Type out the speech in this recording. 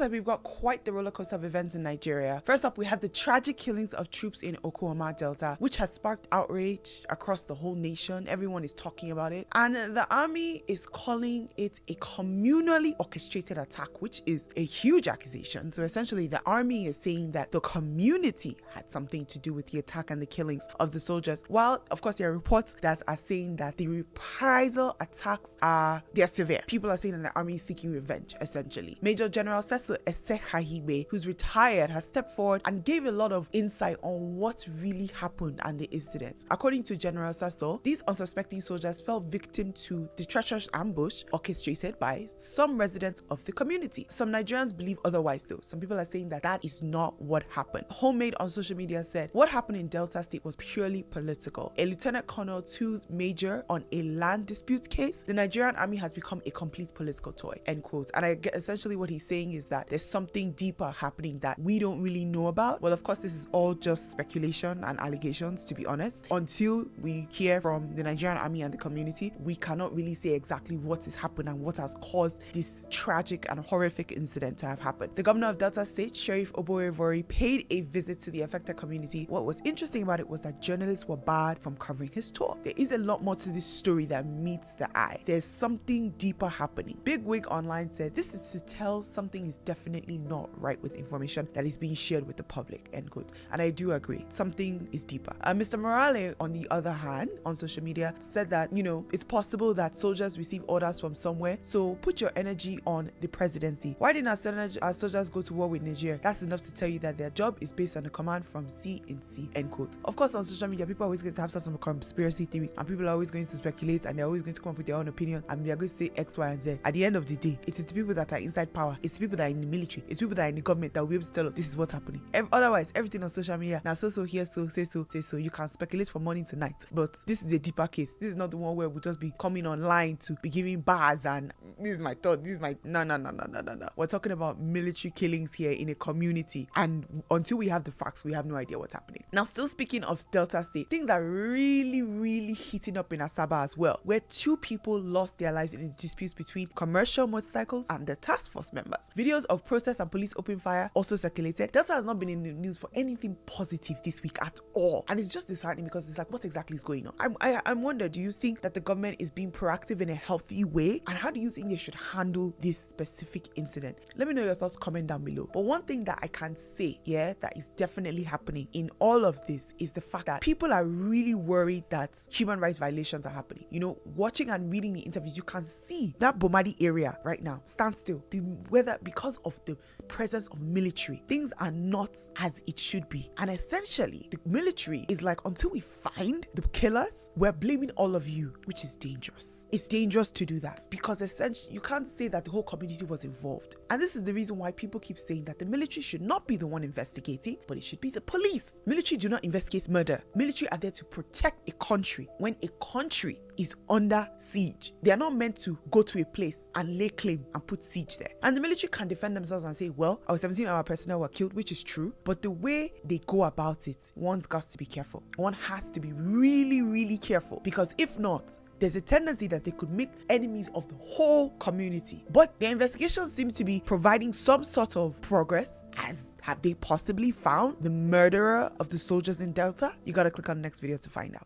like we've got quite the roller coaster of events in Nigeria. First up, we had the tragic killings of troops in Oklahoma Delta, which has sparked outrage across the whole nation. Everyone is talking about it. And the army is calling it a communally orchestrated attack, which is a huge accusation. So essentially, the army is saying that the community had something to do with the attack and the killings of the soldiers. While, of course, there are reports that are saying that the reprisal attacks they're severe. People are saying that the army is seeking revenge, essentially. Major General Cecil Esekhahibe, who's retired, has stepped forward and gave a lot of insight on what really happened and the incidents. According to General Cecil, these unsuspecting soldiers fell victim to the treacherous ambush orchestrated by some residents of the community. Some Nigerians believe otherwise though. Some people are saying that that is not what happened. Homemade on social media said, what happened in Delta State was purely political. A Lieutenant Colonel 2 Major on a land dispute case, the Nigerian army has become a complete political toy, end quotes. And I get essentially what he's saying is that there's something deeper happening that we don't really know about. Well, of course, this is all just speculation and allegations, to be honest. Until we hear from the Nigerian army and the community, we cannot really say exactly what has happened and what has caused this tragic and horrific incident to have happened. The governor of Delta State, Sheriff Oboevori, paid a visit to the affected community. What was interesting about it was that journalists were barred from covering his tour. There is a lot more to this story that meets the eye. There's something deeper happening. Bigwig Online said, this is to tell something is definitely not right with information that is being shared with the public, end quote. And I do agree, something is deeper. Mr. Morale, on the other hand, on social media, said that, you know, it's possible that soldiers receive orders from somewhere, so put your energy on the presidency. Why didn't our soldiers go to war with Nigeria? That's enough to tell you that their job is based on a command from C in C, end quote. Of course, on social media, people are always going to have some conspiracy theories, and people are always going to speculate, and they're always going to come up with their own opinion, and they're going to say X, Y, and Z. At the end of the day, it is the people that are inside power, it's the people that are in the military, it's people that are in the government that will be able to tell us this is what's happening. Otherwise, everything on social media, now so here, so say so. You can speculate from morning to night, but this is a deeper case. This is not the one where we'll just be coming online to be giving bars and this is my thought, this is my no. We're talking about military killings here in a community, and until we have the facts, we have no idea what's happening. Now, still speaking of Delta State, things are really heating up in Asaba as well, where 2 people lost their lives in disputes between commercial motorcycles and the task force members. Videos of protests and police open fire also circulated. Delta has not been in the news for anything positive this week at all, and it's just disheartening because it's like, what exactly is going on? I wonder, do you think that the government is being proactive in a healthy way, and how do you think they should handle this specific incident? Let me know your thoughts, comment down below. But one thing that I can say, that is definitely happening in all of this is the fact that people are really worried that human rights violations are happening. You know, watching and reading the interviews, you can see that Bomadi area right now stand still. The weather, because of the presence of military, things are not as it should be. And essentially, the military is like, until we find the killers, we're blaming all of you, which is dangerous. It's dangerous to do that because essentially, you can't say that the whole community was involved. And this is the reason why people keep saying that the military should not be the one investigating, but it should be the police. Military do not investigate murder. Military are there to protect a country. When a country is under siege, they are not meant to go to a place and lay claim and put siege there. And the military can defend themselves and say, well, our 17 of our personnel were killed, which is true, but the way they go about it, one's got to be careful. One has to be really careful, because if not, there's a tendency that they could make enemies of the whole community. But the investigation seems to be providing some sort of progress. Have they possibly found the murderer of the soldiers in Delta? You gotta click on the next video to find out.